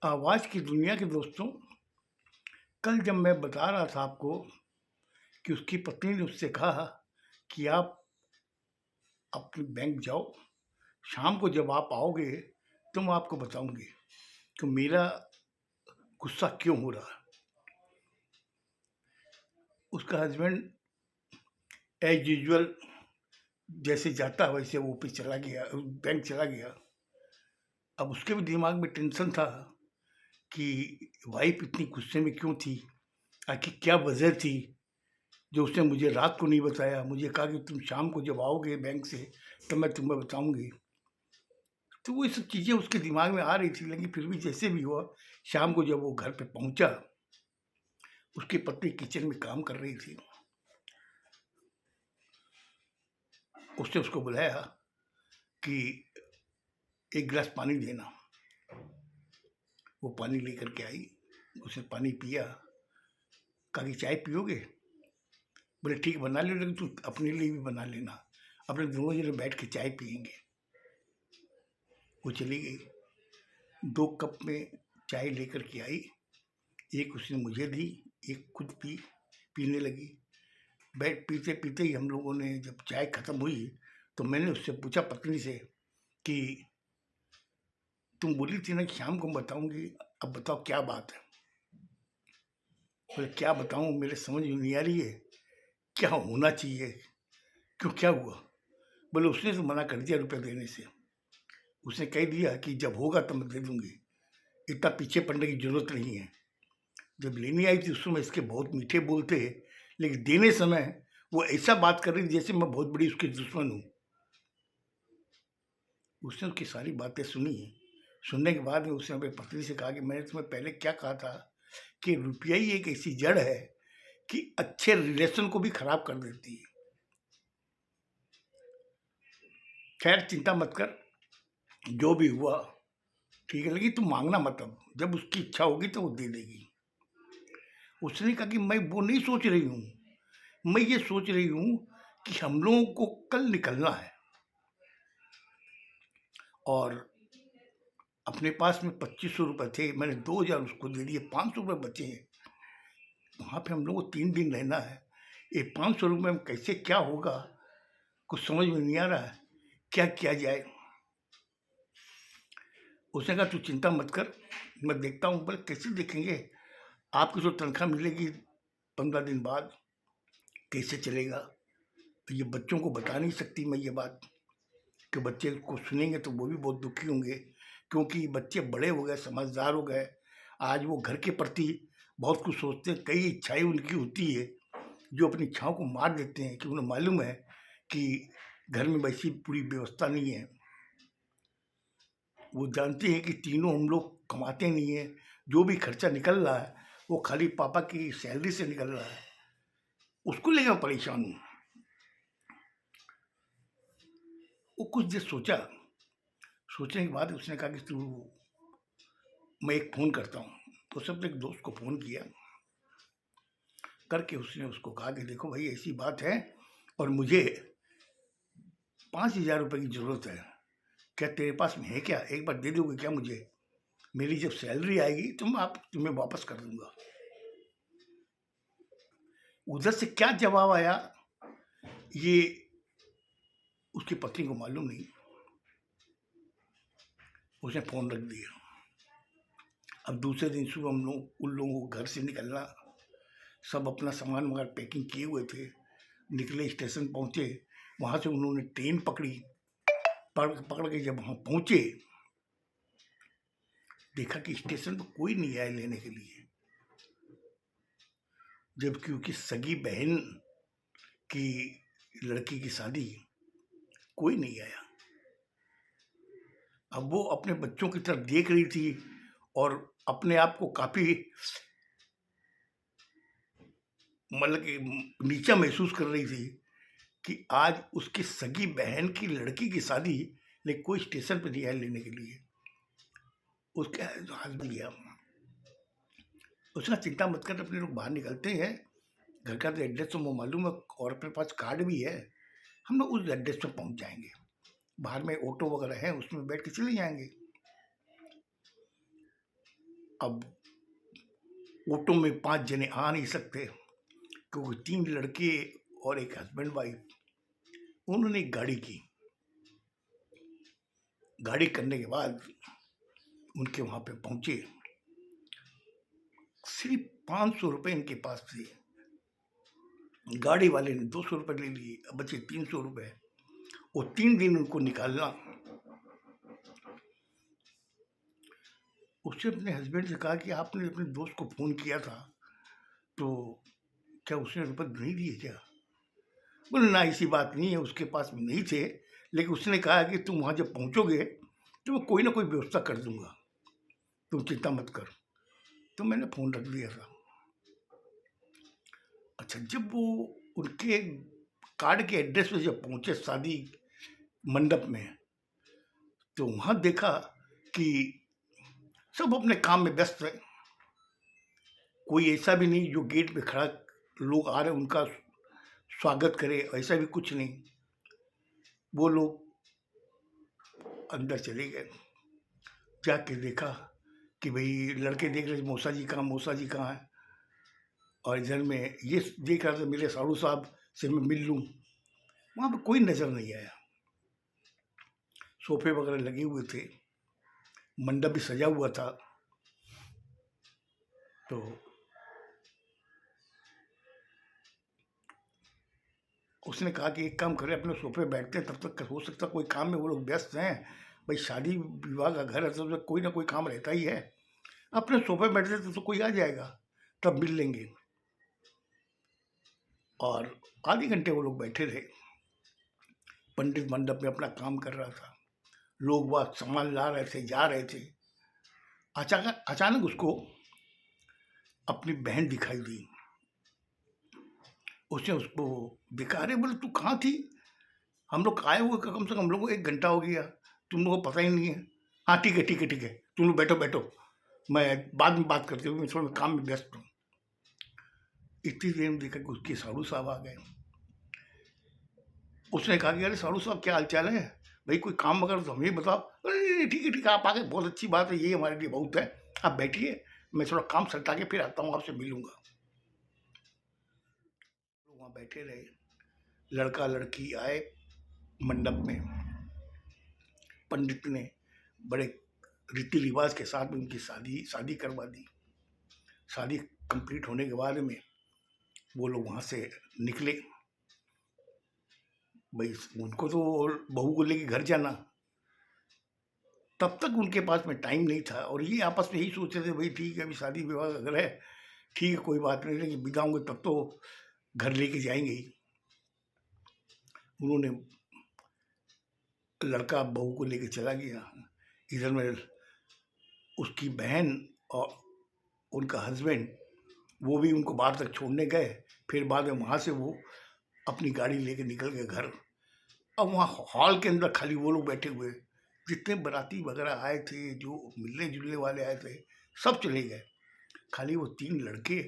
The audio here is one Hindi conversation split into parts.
आवाज़ की दुनिया के दोस्तों, कल जब मैं बता रहा था आपको कि उसकी पत्नी ने उससे कहा कि आप अपने बैंक जाओ, शाम को जब आप आओगे तो मैं आपको बताऊँगी कि मेरा गुस्सा क्यों हो रहा है। उसका हस्बैंड एज़ यूजुअल जैसे जाता है वैसे वो ऑफ़िस चला गया, बैंक चला गया। अब उसके भी दिमाग में टेंशन था कि वाइफ़ इतनी गुस्से में क्यों थी? आखिर क्या वजह थी जो उसने मुझे रात को नहीं बताया? मुझे कहा कि तुम शाम को जब आओगे बैंक से तब मैं तुम्हें बताऊँगी। तो वो ये सब चीज़ें उसके दिमाग में आ रही थी, लेकिन फिर भी जैसे भी हुआ, शाम को जब वो घर पे पहुँचा, उसकी पत्नी किचन में काम कर रही थी। उसने उसको बुलाया कि एक गिलास पानी देना। वो पानी लेकर के आई, उसने पानी पिया, कहा कि चाय पियोगे? बोले ठीक है बना लो, लेकिन तुम अपने लिए भी बना लेना, अपने दोनों जने बैठ के चाय पिएँगे। वो चली गई, 2 कप में चाय लेकर के आई, एक उसने मुझे दी, एक खुद पीने लगी। बैठ पीते-पीते ही हम लोगों ने जब चाय खत्म हुई, तो मैंने उससे पूछा पत्नी से कि तुम बोली थी ना कि शाम को बताऊँगी, अब बताओ क्या बात है? बोले क्या बताऊँ, मेरे समझ में नहीं आ रही है, क्या होना चाहिए? क्यों क्या हुआ? बोले उसने तो मना कर दिया रुपए देने से। उसने कह दिया कि जब होगा तब मैं दे दूँगी, इतना पीछे पड़ने की ज़रूरत नहीं है। जब लेने आई थी उस समय इसके बहुत मीठे बोल थे, लेकिन देने समय वो ऐसा बात कर रही थी जैसे मैं बहुत बड़ी उसकी दुश्मन हूँ। उसने उसकी सारी बातें सुनी, सुनने के बाद में उसने अपनी पत्नी से कहा कि मैंने तुम्हें पहले क्या कहा था कि रुपया ही एक ऐसी जड़ है कि अच्छे रिलेशन को भी खराब कर देती है। खैर चिंता मत कर, जो भी हुआ ठीक है, लेकिन तुम माँगना मत अब, जब उसकी इच्छा होगी तो वो दे देगी। उसने कहा कि मैं वो नहीं सोच रही हूँ, मैं ये सोच रही हूँ कि हम लोगों को कल निकलना है और अपने पास में 2500 रुपये थे, मैंने 2000 उसको दे दिए, 500 रुपये बचे हैं। वहाँ पे हम लोगों को 3 दिन रहना है। ये 500 रुपये में कैसे क्या होगा, कुछ समझ में नहीं आ रहा है, क्या किया जाए? उसने कहा तू चिंता मत कर, मैं देखता हूँ। बोले कैसे देखेंगे? आपकी तो तनख्वाह मिलेगी 15 दिन बाद, कैसे चलेगा? तो ये बच्चों को बता नहीं सकती मैं ये बात, कि बच्चे को सुनेंगे तो वो भी बहुत दुखी होंगे, क्योंकि बच्चे बड़े हो गए, समझदार हो गए। आज वो घर के प्रति बहुत कुछ सोचते हैं, कई इच्छाएँ उनकी होती है, जो अपनी इच्छाओं को मार देते हैं कि उन्हें मालूम है कि घर में वैसी पूरी व्यवस्था नहीं है। वो जानते हैं कि तीनों हम लोग कमाते नहीं हैं, जो भी खर्चा निकल रहा है, वो खाली पापा की सैलरी से निकल रहा है। उसको लेकर मैं परेशान हूँ। वो कुछ देर सोचा, सोचने के बाद उसने कहा कि तू मैं एक फ़ोन करता हूँ। तो उसने अपने एक दोस्त को फ़ोन किया, करके उसने उसको कहा कि देखो भाई ऐसी बात है और मुझे 5000 रुपये की ज़रूरत है। क्या तेरे पास में है क्या? एक बार दे दोगे क्या मुझे? मेरी जब सैलरी आएगी तो मैं आप तुम्हें वापस कर दूँगा। उधर से क्या जवाब आया, ये उसकी पत्नी को मालूम नहीं। उसने फ़ोन रख दिया। अब दूसरे दिन सुबह हम लोग उन लोगों को घर से निकलना, सब अपना सामान-वामान पैकिंग किए हुए थे। निकले, स्टेशन पहुँचे, वहाँ से उन्होंने ट्रेन पकड़ी। पकड़ के जब वहाँ पहुँचे, देखा कि स्टेशन पे कोई नहीं आया लेने के लिए। जबकि उसकी सगी बहन की लड़की की शादी, कोई नहीं आया। अब वो अपने बच्चों की तरफ देख रही थी और अपने आप को काफ़ी मतलब कि नीचा महसूस कर रही थी कि आज उसकी सगी बहन की लड़की की शादी, लेकिन कोई स्टेशन पे नहीं आया लेने के लिए। उसके हस्बैंड लिया, उसने कहा चिंता मत कर, अपने लोग बाहर निकलते हैं, घर का तो एड्रेस तो वो मालूम है और अपने पास कार्ड भी है, हम लोग उस एड्रेस पे पहुंच जाएंगे। बाहर में ऑटो वगैरह है, उसमें बैठ के चले जाएंगे। अब ऑटो में 5 जने आ नहीं सकते क्योंकि 3 लड़के और एक हस्बैंड वाइफ, उन्होंने एक गाड़ी की। गाड़ी करने के बाद उनके वहाँ पे पहुँचे, सिर्फ 500 रुपये इनके पास थे। गाड़ी वाले ने 200 रुपये ले लिए, अब बचे 300 रुपये। वो 3 दिन उनको निकालना। उसने अपने हस्बैंड से कहा कि आपने अपने दोस्त को फ़ोन किया था तो क्या उसने रुपये नहीं दिए क्या? बोले ना, ऐसी बात नहीं है, उसके पास में नहीं थे, लेकिन उसने कहा कि तुम वहाँ जब पहुँचोगे तो मैं कोई ना कोई व्यवस्था कर दूंगा, तुम चिंता मत कर। तो मैंने फ़ोन रख दिया था। अच्छा, जब वो उनके कार्ड के एड्रेस पे जब पहुँचे शादी मंडप में, तो वहाँ देखा कि सब अपने काम में व्यस्त है। कोई ऐसा भी नहीं जो गेट पे खड़ा लोग आ रहे उनका स्वागत करे, ऐसा भी कुछ नहीं। वो लोग अंदर चले गए। जाके देखा कि भाई लड़के देख रहे मौसा जी कहाँ, मौसा जी कहाँ हैं, और इधर में ये देख रहा था मेरे साड़ू साहब से मैं मिल लूँ। वहाँ पे कोई नज़र नहीं आया। सोफे वगैरह लगे हुए थे, मंडप भी सजा हुआ था। तो उसने कहा कि एक काम करें, अपने सोफे बैठते हैं, तब तक हो सकता कोई काम में वो लोग व्यस्त हैं। भाई शादी विवाह का घर है तो कोई ना कोई काम रहता ही है। अपने सोफे बैठते तो कोई आ जाएगा, तब मिल लेंगे। और आधे घंटे वो लोग बैठे रहे। पंडित मंडप में अपना काम कर रहा था, लोग वह सामान ला रहे थे, जा रहे थे। अचानक उसको अपनी बहन दिखाई दी। उसने उसको दिखा रहे, बोले तू कहाँ थी? हम लोग आए हुए कम से कम हम लोग को 1 घंटा हो गया, तुम लोगों को पता ही नहीं है। हाँ ठीक है ठीक है ठीक है, तुम लोग बैठो बैठो, मैं बाद में बात करती हूँ, मैं थोड़ा काम में व्यस्त हूँ। इतनी देर में देखा कि उसके साड़ू साहब आ गए। उसने कहा कि अरे साड़ू साहब क्या हाल चाल है भाई, कोई काम वगैरह तो हमें बताओ। अरे ठीक है आप आ गए, बहुत अच्छी बात है, ये हमारे लिए बहुत है, आप बैठिए, मैं थोड़ा काम सल्टा के फिर आता हूँ, आपसे मिलूंगा। वहाँ बैठे रहे, लड़का लड़की आए मंडप में। पंडित ने बड़े रीति रिवाज के साथ में उनकी शादी करवा दी। शादी कंप्लीट होने के बाद में वो लोग वहाँ से निकले। भाई उनको तो बहू को लेके घर जाना, तब तक उनके पास में टाइम नहीं था। और ये आपस में यही सोच रहे थे भाई ठीक है, अभी शादी विवाह अगर है ठीक है, कोई बात नहीं, लेकिन विदा होंगे तब तो घर लेके जाएंगे ही। उन्होंने लड़का बहू को लेके चला गया। इधर में उसकी बहन और उनका हस्बैंड वो भी उनको बाहर तक छोड़ने गए। फिर बाद में वहाँ से वो अपनी गाड़ी लेके निकल गए घर। अब वहाँ हॉल के अंदर खाली वो लोग बैठे हुए, जितने बाराती वगैरह आए थे, जो मिलने जुलने वाले आए थे, सब चले गए। खाली वो 3 लड़के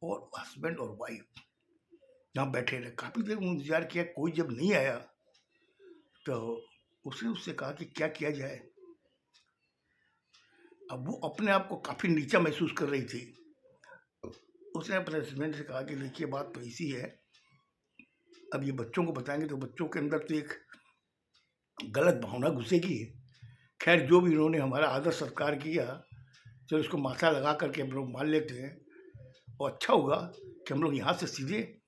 और हस्बैंड और वाइफ यहाँ बैठे रहे। काफ़ी देर इंतजार किया, कोई जब नहीं आया तो उसने उससे कहा कि क्या किया जाए। अब वो अपने आप को काफ़ी नीचा महसूस कर रही थी। उसने अपने हस्बैंड से कहा कि देखिए बात तो ऐसी है, अब ये बच्चों को बताएंगे तो बच्चों के अंदर तो एक गलत भावना घुसेगी। खैर जो भी इन्होंने हमारा आदर सत्कार किया, चलो इसको माथा लगा करके हम लोग मान लेते हैं, और अच्छा होगा कि हम लोग यहाँ से सीधे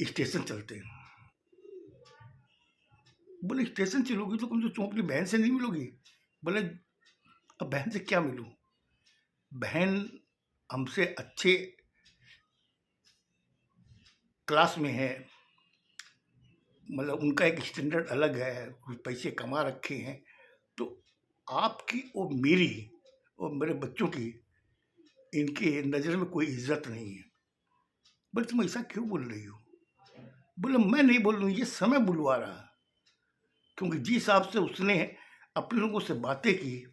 स्टेशन चलते हैं। बोले स्टेशन चलोगी तो कम से तुम अपनी बहन से नहीं मिलोगी? बोले अब बहन से क्या मिलूँ, बहन हमसे अच्छे क्लास में है, मतलब उनका एक स्टैंडर्ड अलग है, कुछ पैसे कमा रखे हैं, तो आपकी और मेरी और मेरे बच्चों की इनके नज़र में कोई इज्जत नहीं है। बोले तुम ऐसा क्यों बोल रही हो? बोले मैं नहीं बोल रही हूँ, ये समय बुलवा रहा, क्योंकि जिस हिसाब से उसने अपने लोगों से बातें की,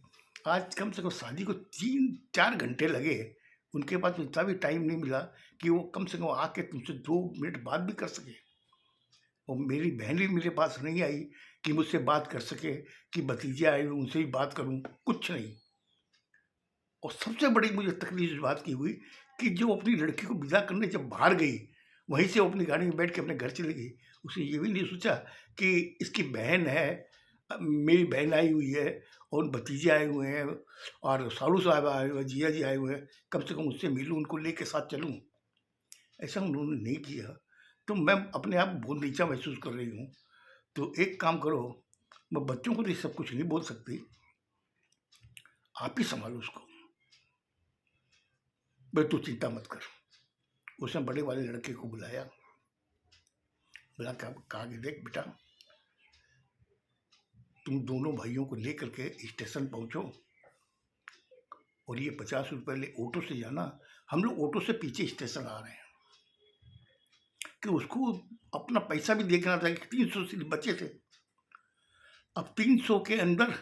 आज कम से कम शादी को 3-4 घंटे लगे, उनके पास इतना भी टाइम नहीं मिला कि वो कम से कम आके तुमसे 2 मिनट बात भी कर सके। और मेरी बहन भी मेरे पास नहीं आई कि मुझसे बात कर सके, कि भतीजे आए उनसे ही बात करूं, कुछ नहीं। और सबसे बड़ी मुझे तकलीफ इस बात की हुई कि जो अपनी लड़की को विदा करने जब बाहर गई, वहीं से वो अपनी गाड़ी में बैठ के अपने घर चली गई। उसने ये भी नहीं सोचा कि इसकी बहन है, मेरी बहन आई हुई है और भतीजे आए हुए हैं और सालू साहब आए हुए हैं, जिया जी आए हुए हैं, कम से कम उससे मिलूँ, उनको लेके साथ चलूँ। ऐसा उन्होंने नहीं किया। तो मैं अपने आप बहुत नीचा महसूस कर रही हूँ। तो एक काम करो, मैं बच्चों को तो ये सब कुछ नहीं बोल सकती, आप ही संभालो उसको। भाई तू चिंता मत कर। उसने बड़े वाले लड़के को बुलाया, बुला के कहा कि देख बेटा, तुम दोनों भाइयों को लेकर के स्टेशन पहुंचो और ये 50 रुपये ले ऑटो से जाना। हम लोग ऑटो से पीछे स्टेशन आ रहे हैं कि उसको अपना पैसा भी देखना था कि 300 सिर्फ बचे थे। अब 300 के अंदर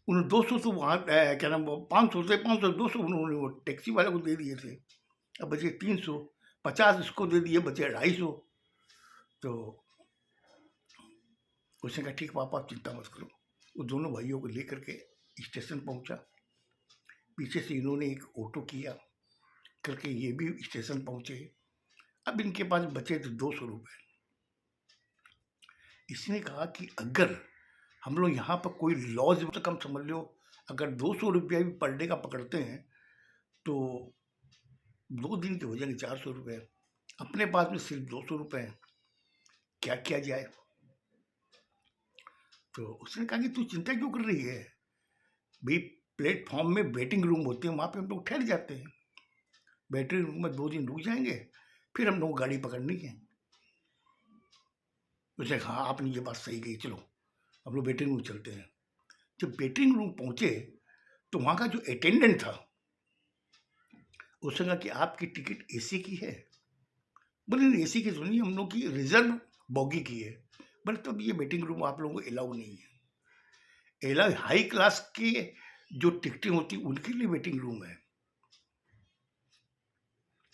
उन्होंने 200 तो वहाँ क्या नाम 500 से 500 200 उन्होंने वो टैक्सी वाले को दे दिए थे। अब बचे 300, 50 इसको दे दिए, बचे 250। तो उसने कहा ठीक पापा आप चिंता मत करो। वो दोनों भाइयों को लेकर के स्टेशन पहुंचा। पीछे से इन्होंने एक ऑटो किया करके ये भी स्टेशन पहुंचे। अब इनके पास बचे थे 200 रुपये। इसने कहा कि अगर हम लोग यहाँ पर कोई लॉज तो कम समझ लो, अगर 200 रुपया भी पर डे का पकड़ते हैं तो 2 दिन के हो जाएंगे 400 रुपये। अपने पास में सिर्फ 200 रुपये हैं, क्या किया जाए। तो उसने कहा कि तू चिंता क्यों कर रही है भाई, प्लेटफॉर्म में वेटिंग रूम होते हैं, वहाँ पे हम लोग ठहर जाते हैं। वेटिंग रूम में 2 दिन रुक जाएंगे, फिर हम लोग गाड़ी पकड़नी है। उसने कहा हाँ आपने ये बात सही कही, चलो हम लोग वेटिंग रूम चलते हैं। जब वेटिंग रूम पहुँचे तो वहाँ का जो अटेंडेंट था उसने कहा कि आपकी टिकट एसी की है। बोले नहीं एसी की तो नहीं, हम लोग की रिजर्व बॉगी की है। बोले तब ये वेटिंग रूम आप लोगों को अलाउ नहीं है। अलाउ हाई क्लास के जो टिकटें होती उनके लिए वेटिंग रूम है।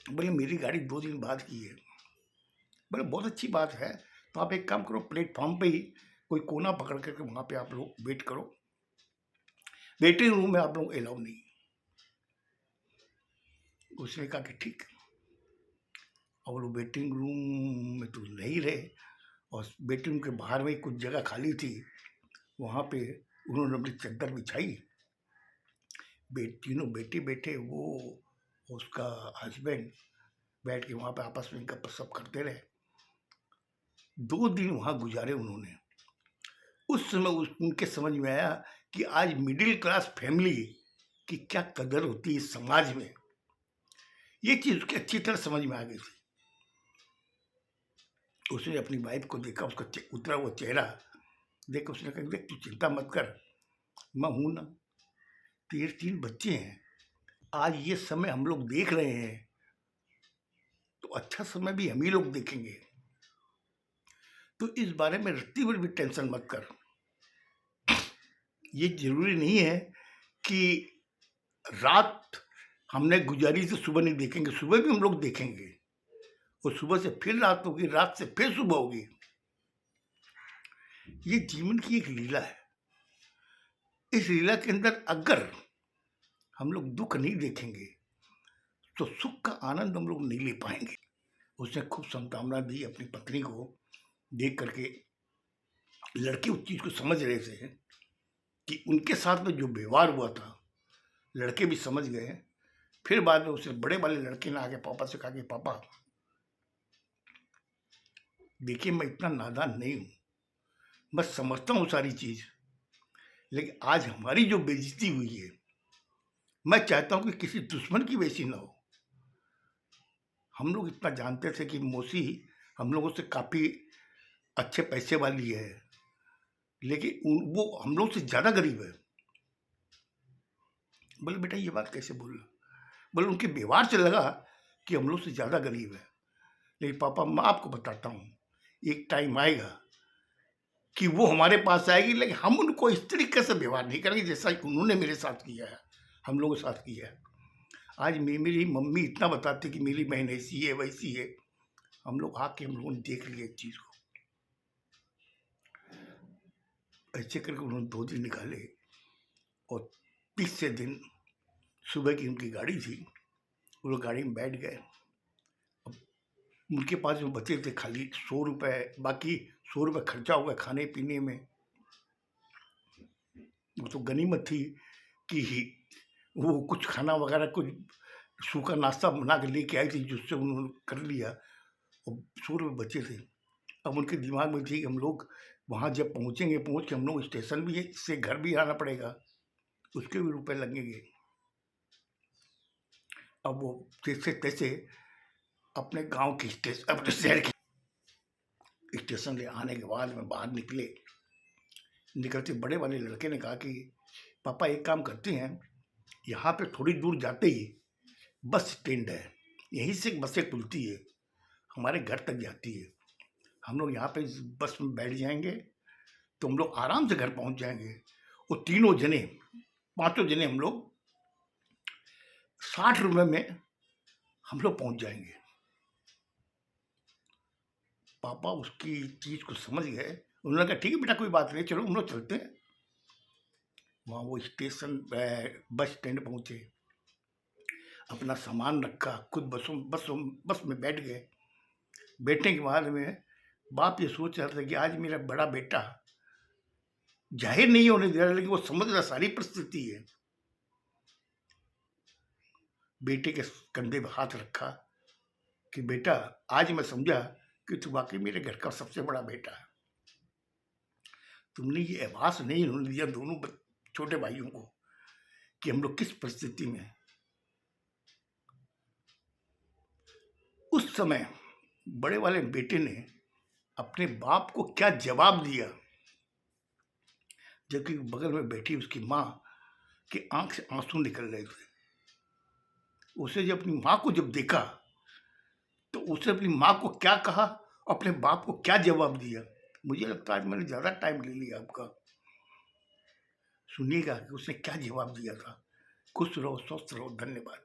बोले मेरी गाड़ी 2 दिन बाद की है। बोले बहुत अच्छी बात है, तो आप एक काम करो प्लेटफॉर्म पे ही कोई कोना पकड़ करके वहाँ पे आप लोग वेट करो, वेटिंग रूम में आप लोग अलाउ नहीं। उसने कहा कि ठीक। और वो वेटिंग रूम में तो नहीं रहे और वेटिंग रूम के बाहर में कुछ जगह खाली थी, वहाँ पे उन्होंने अपनी चद्दर बिछाई। तीनों बेटे बैठे, वो उसका हस्बैंड बैठ के वहाँ पे आपस में गपशप करते रहे। 2 दिन वहाँ गुजारे उन्होंने। उस समय उनके समझ में आया कि आज मिडिल क्लास फैमिली की क्या कदर होती है समाज में। ये चीज़ उसकी अच्छी तरह समझ में आ गई थी। उसने अपनी वाइफ को देखा, उसका उतरा हुआ चेहरा देख उसने कहा देख तू चिंता मत कर, मैं हूं ना, तेरे 3 बच्चे हैं, आज ये समय हम लोग देख रहे हैं तो अच्छा समय भी हम ही लोग देखेंगे। तो इस बारे में रत्ती भर भी टेंशन मत कर। ये जरूरी नहीं है कि रात हमने गुजारी तो सुबह नहीं देखेंगे, सुबह भी हम लोग देखेंगे और सुबह से फिर रात होगी, रात से फिर सुबह होगी। ये जीवन की एक लीला है। इस लीला के अंदर अगर हम लोग दुख नहीं देखेंगे तो सुख का आनंद हम लोग नहीं ले पाएंगे। उसने खूब सांत्वना दी अपनी पत्नी को देख करके। लड़के उस चीज को समझ रहे थे कि उनके साथ में जो व्यवहार हुआ था, लड़के भी समझ गए। फिर बाद में उसने बड़े वाले लड़के ने आके पापा से कहा कि पापा देखिए मैं इतना नादान नहीं हूँ, मैं समझता हूँ सारी चीज, लेकिन आज हमारी जो बेइज्जती हुई है, मैं चाहता हूँ कि किसी दुश्मन की वैसी ना हो। हम लोग इतना जानते थे कि मौसी हम लोगों से काफ़ी अच्छे पैसे वाली है, लेकिन वो हम लोग से ज़्यादा गरीब है। बोले बेटा ये बात कैसे बोल रहा? बोले उनके व्यवहार से लगा कि हम लोग से ज़्यादा गरीब है। लेकिन पापा मैं आपको बताता हूँ, एक टाइम आएगा कि वो हमारे पास आएगी, लेकिन हम उनको इस तरीके से व्यवहार नहीं करेंगे जैसा उन्होंने मेरे साथ किया है, हम लोगों के साथ किया है। आज मेरी मम्मी इतना बताती कि मेरी बहन ऐसी है वैसी है। हम लोग आके हम लोगों ने देख लिया इस चीज़ को। ऐसे करके उन्होंने 2 दिन निकाले और तीसरे दिन सुबह की उनकी गाड़ी थी, वो लोग गाड़ी में बैठ गए। अब उनके पास जो बचे थे खाली 100 रुपये, बाकी 100 रुपये खर्चा हो गया खाने पीने में। वो तो गनीमत थी कि वो कुछ खाना वगैरह कुछ सूखा नाश्ता बना के लेके आई थी, जिससे उन्होंने कर लिया और 100 रुपये बचे थे। अब उनके दिमाग में थी कि हम लोग वहाँ जब पहुँचेंगे, पहुँच के हम लोग स्टेशन भी है, इससे घर भी आना पड़ेगा, उसके भी रुपए लगेंगे। अब वो जैसे तैसे अपने गांव की स्टेशन, अपने शहर की स्टेशन से आने के बाद में बाहर निकले। निकलते बड़े वाले लड़के ने कहा कि पापा एक काम करते हैं, यहाँ पे थोड़ी दूर जाते ही बस स्टैंड है, यहीं से बसें खुलती है, हमारे घर तक जाती है। हम लोग यहाँ पे इस बस में बैठ जाएंगे तो हम लोग आराम से घर पहुँच जाएंगे। वो तीनों जने, पांचों जने हम लोग 60 रुपये में हम लोग पहुँच जाएंगे। पापा उसकी चीज़ को समझ गए। उन्होंने कहा ठीक है बेटा, कोई बात नहीं, चलो हम लोग चलते हैं। वहाँ वो स्टेशन बस स्टैंड पहुँचे, अपना सामान रखा, खुद बस में बैठ गए। बैठने के बाद में बाप ये सोच रहा था कि आज मेरा बड़ा बेटा जाहिर नहीं होने दे रहा, लेकिन वो समझ रहा सारी परिस्थिति है। बेटे के कंधे पर हाथ रखा कि बेटा आज मैं समझा कि तू वाकई मेरे घर का सबसे बड़ा बेटा है। तुमने ये आभास नहीं होने दिया दोनों छोटे भाइयों को कि हम लोग किस परिस्थिति में हैं। उस समय बड़े वाले बेटे ने अपने बाप को क्या जवाब दिया, जबकि बगल में बैठी उसकी माँ की आंख से आंसू निकल रहे थे। उसे जब अपनी माँ को जब देखा तो उसे अपनी माँ को क्या कहा, अपने बाप को क्या जवाब दिया। मुझे लगता है आज मैंने ज़्यादा टाइम ले लिया आपका, सुनिएगा कि उसने क्या जवाब दिया था। खुश रहो, स्वस्थ रहो, धन्यवाद।